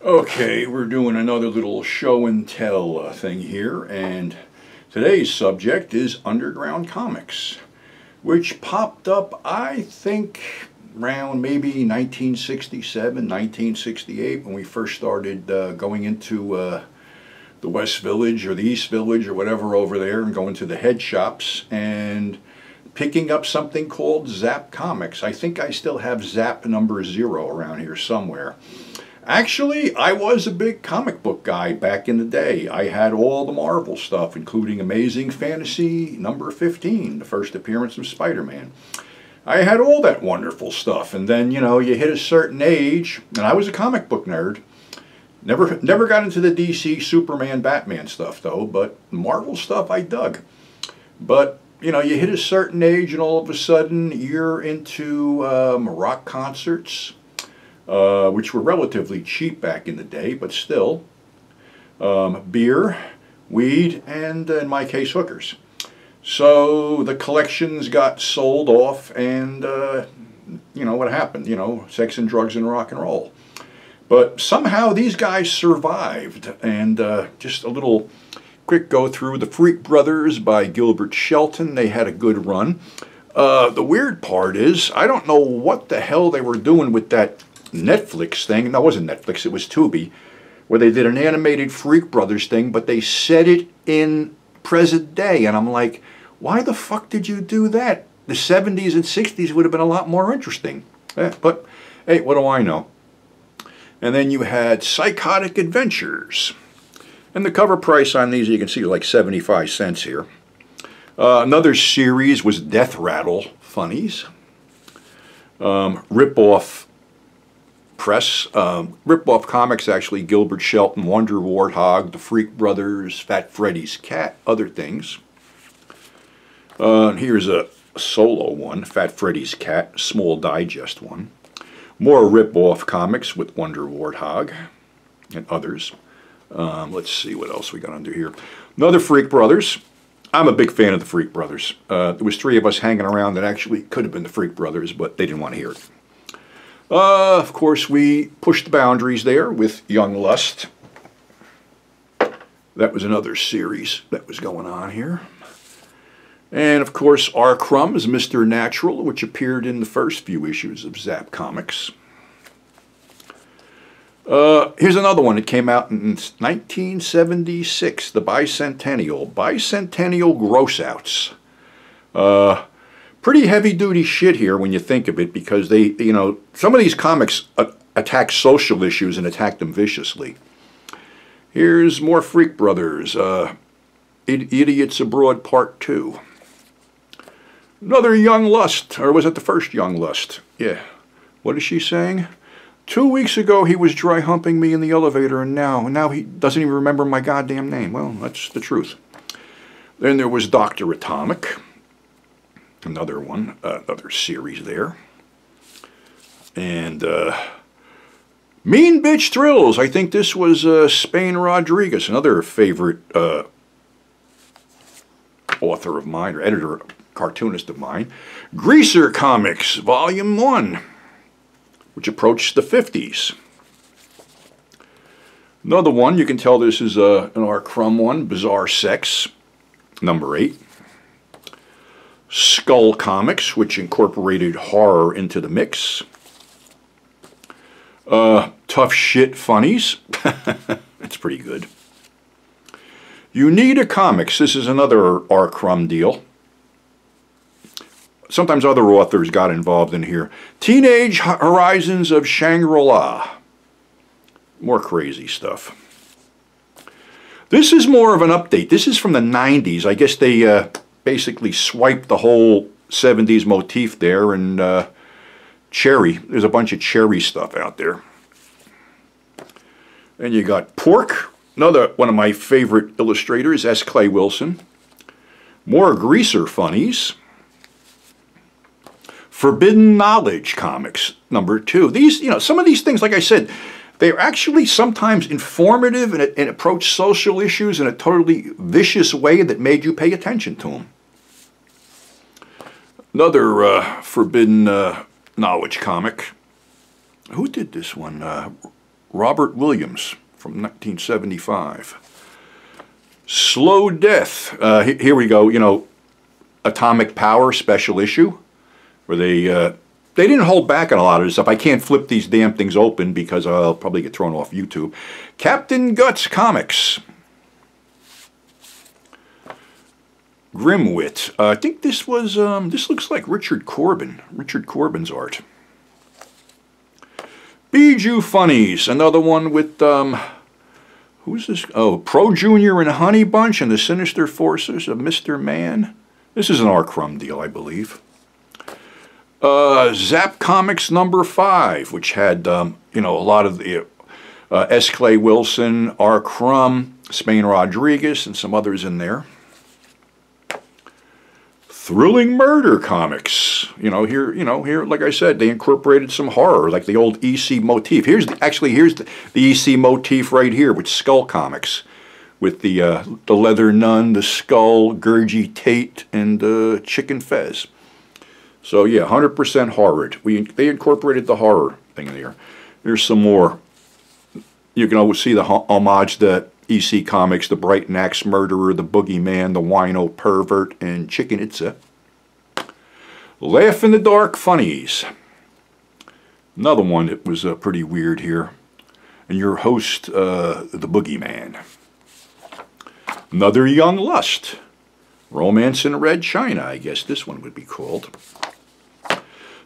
Okay, we're doing another little show and tell thing here, and today's subject is underground comics, which popped up, I think, around maybe 1967, 1968, when we first started going into the West Village or the East Village or whatever over there and going to the head shops and picking up something called Zap Comics. I think I still have Zap number 0 around here somewhere. Actually, I was a big comic book guy back in the day. I had all the Marvel stuff, including Amazing Fantasy number 15, the first appearance of Spider-Man. I had all that wonderful stuff, and then, you know, you hit a certain age, and I was a comic book nerd. Never got into the DC, Superman, Batman stuff, though, but Marvel stuff I dug. But, you know, you hit a certain age, and all of a sudden, you're into rock concerts, which were relatively cheap back in the day, but still, beer, weed, and in my case, hookers. So the collections got sold off, and you know what happened, you know, sex and drugs and rock and roll. But somehow these guys survived, and just a little quick go through the Freak Brothers by Gilbert Shelton. They had a good run. The weird part is, I don't know what the hell they were doing with that Netflix thing. No, it wasn't Netflix, it was Tubi, where they did an animated Freak Brothers thing, but they set it in present day, and I'm like, why the fuck did you do that? The 70s and 60s would have been a lot more interesting. But hey, what do I know? And then you had Psychotic Adventures, and the cover price on these, you can see, like 75 cents here. Another series was Death Rattle Funnies. Rip-Off Press, Rip-Off Comics, actually, Gilbert Shelton, Wonder Warthog, The Freak Brothers, Fat Freddy's Cat, other things. Here's a solo one, Fat Freddy's Cat, small digest one. More Rip-Off Comics with Wonder Warthog and others. Let's see what else we got under here. Another Freak Brothers. I'm a big fan of the Freak Brothers. There was 3 of us hanging around that actually could have been the Freak Brothers, but they didn't want to hear it. Of course, we pushed the boundaries there with Young Lust. That was another series that was going on here. And, of course, R. Crumb's Mr. Natural, which appeared in the first few issues of Zap Comics. Here's another one that came out in 1976, the Bicentennial. Bicentennial Grossouts. Pretty heavy-duty shit here when you think of it, because they, you know, some of these comics attack social issues and attack them viciously. Here's more Freak Brothers, Idiots Abroad Part 2. Another Young Lust, or was it the first Young Lust? Yeah. What is she saying? 2 weeks ago he was dry humping me in the elevator, and now he doesn't even remember my goddamn name. Well, that's the truth. Then there was Dr. Atomic. Another one, another series there. And Mean Bitch Thrills. I think this was Spain Rodriguez, another favorite author of mine, or editor, cartoonist of mine. Greaser Comics, Volume 1, which approached the 50s. Another one, you can tell this is an R. Crumb one, Bizarre Sex, number 8. Skull Comics, which incorporated horror into the mix. Tough Shit Funnies. It's pretty good. You Need a Comics. This is another R. Crumb deal. Sometimes other authors got involved in here. Teenage Horizons of Shangri-La. More crazy stuff. This is more of an update. This is from the 90s. I guess they basically swiped the whole 70s motif there, and Cherry. There's a bunch of Cherry stuff out there. And you got Pork, another one of my favorite illustrators, S. Clay Wilson. More Greaser Funnies. Forbidden Knowledge Comics, number 2. These, you know, some of these things, like I said, they're actually sometimes informative and approach social issues in a totally vicious way that made you pay attention to them. Another Forbidden Knowledge comic. Who did this one? Robert Williams from 1975. Slow Death. Here we go. You know, Atomic Power special issue, where they didn't hold back on a lot of this stuff. I can't flip these damn things open because I'll probably get thrown off YouTube. Captain Guts Comics. Grimwit. I think this was, this looks like Richard Corbin's art. Bijou Funnies, another one with, who's this? Oh, Pro Junior and Honey Bunch and the Sinister Forces of Mr. Man. This is an R. Crumb deal, I believe. Zap Comics number 5, which had, you know, a lot of the S. Clay Wilson, R. Crumb, Spain Rodriguez, and some others in there. Thrilling Murder Comics. You know, here, like I said, they incorporated some horror, like the old EC motif. Here's the EC motif right here with Skull Comics, with the Leather Nun, the Skull, Gurgie Tate, and Chicken Fez. So yeah, 100% horror. They incorporated the horror thing in there. Here's some more. You can always see the homage to EC Comics, the Brighton Axe Murderer, the Boogeyman, the Wino Pervert, and Chicken Itza. Laugh in the Dark Funnies. Another one that was pretty weird here. And your host, the Boogeyman. Another Young Lust. Romance in Red China, I guess this one would be called.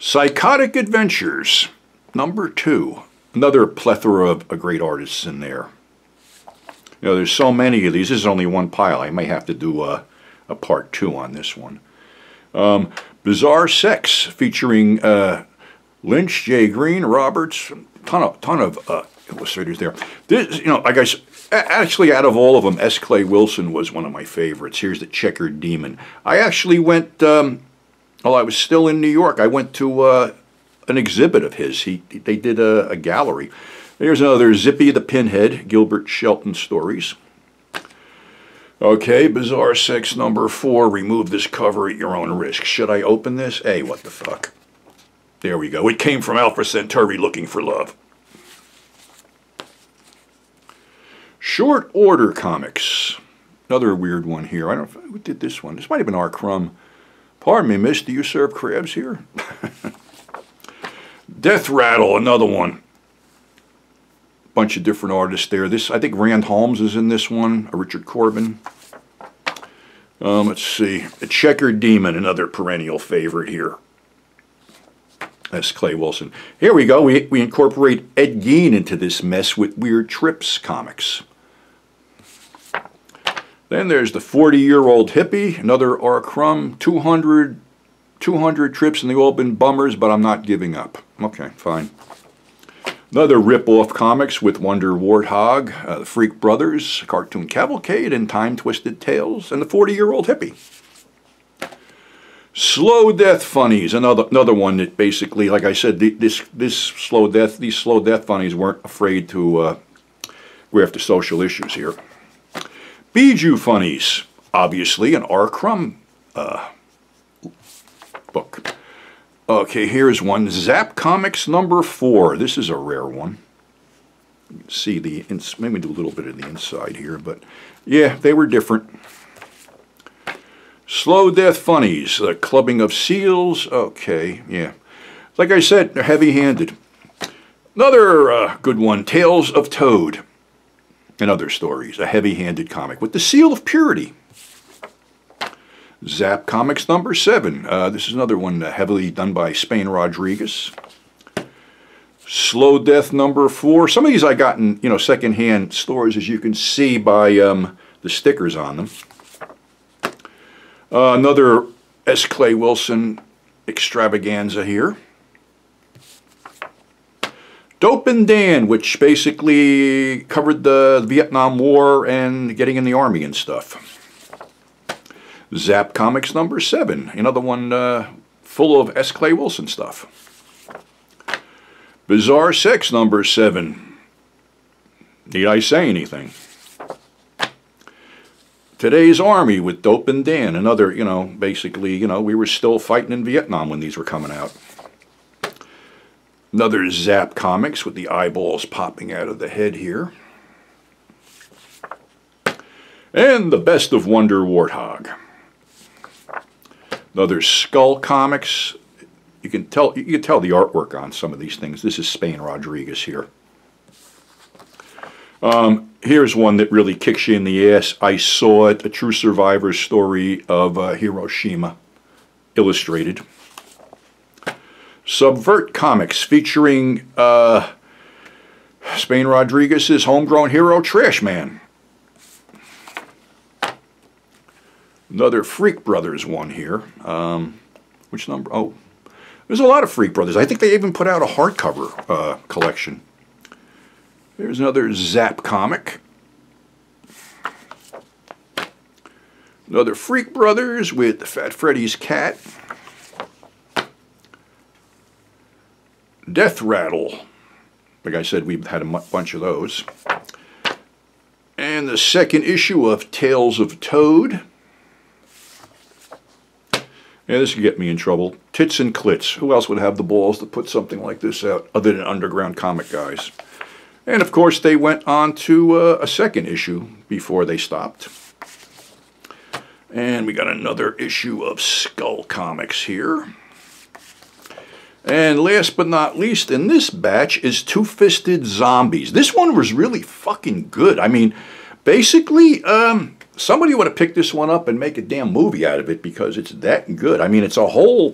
Psychotic Adventures, number 2. Another plethora of great artists in there. You know, there's so many of these. This is only one pile. I may have to do a part 2 on this one. Bizarre Sex, featuring Lynch, J. Green, Roberts, ton of illustrators there. This, you know, like I said, actually out of all of them, S. Clay Wilson was one of my favorites. Here's the Checkered Demon. I actually went, while I was still in New York, I went to an exhibit of his. They did a gallery. Here's another Zippy the Pinhead, Gilbert Shelton stories. Okay, Bizarre Sex number 4. Remove this cover at your own risk. Should I open this? Hey, what the fuck? There we go. It came from Alpha Centauri looking for love. Short Order Comics. Another weird one here. I don't know who did this one. This might have been R. Crumb. Pardon me, miss. Do you serve crabs here? Death Rattle, another one. Bunch of different artists there. This, I think Rand Holmes is in this one. Richard Corbin. Let's see. The Checkered Demon, another perennial favorite here. That's Clay Wilson. Here we go. We incorporate Ed Gein into this mess with Weird Trips comics. Then there's the 40-Year-Old Hippie, another R. Crumb. 200 trips and they've all been bummers, but I'm not giving up. Okay, fine. Another rip-off comics with Wonder Warthog, the Freak Brothers, Cartoon Cavalcade, and Time Twisted Tales, and the 40-Year-Old Hippie. Slow Death Funnies, another one that basically, like I said, these slow death funnies weren't afraid to go after social issues here. Bijou Funnies, obviously an R. Crumb book. Okay, here's one. Zap Comics number 4. This is a rare one. You can see the, maybe do a little bit of the inside here, but yeah, they were different. Slow Death Funnies, the Clubbing of Seals. Okay, yeah. Like I said, they're heavy-handed. Another good one, Tales of Toad and Other Stories, a heavy-handed comic with the Seal of Purity. Zap Comics number 7. This is another one heavily done by Spain Rodriguez. Slow Death number 4. Some of these I got in, you know, secondhand stores, as you can see by the stickers on them. Another S. Clay Wilson extravaganza here. Dope and Dan, which basically covered the Vietnam War and getting in the Army and stuff. Zap Comics number 7, another one full of S. Clay Wilson stuff. Bizarre Sex number 7. Need I say anything? Today's Army with Dope and Dan, another, you know, basically, you know, we were still fighting in Vietnam when these were coming out. Another Zap Comics with the eyeballs popping out of the head here. And the Best of Wonder Warthog. Another Skull Comics. You can tell the artwork on some of these things. This is Spain Rodriguez here. Here's one that really kicks you in the ass. I Saw It, a true survivor story of Hiroshima, illustrated. Subvert Comics featuring Spain Rodriguez's homegrown hero, Trash Man. Another Freak Brothers one here. Which number? Oh, there's a lot of Freak Brothers. I think they even put out a hardcover collection. There's another Zap comic. Another Freak Brothers with Fat Freddy's cat. Death Rattle. Like I said, we've had a bunch of those. And the second issue of Tales of Toad. Yeah, this could get me in trouble. Tits and Clits. Who else would have the balls to put something like this out other than Underground Comic Guys? And of course, they went on to a second issue before they stopped. And we got another issue of Skull Comics here. And last but not least in this batch is Two-Fisted Zombies. This one was really fucking good. I mean, basically, somebody would have picked this one up and make a damn movie out of it because it's that good. I mean, it's a whole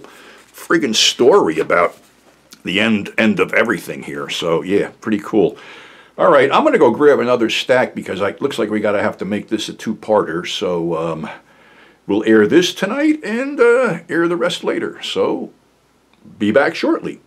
friggin' story about the end of everything here. So, yeah, pretty cool. All right, I'm going to go grab another stack because it looks like we got to have to make this a two-parter. So we'll air this tonight and air the rest later. So be back shortly.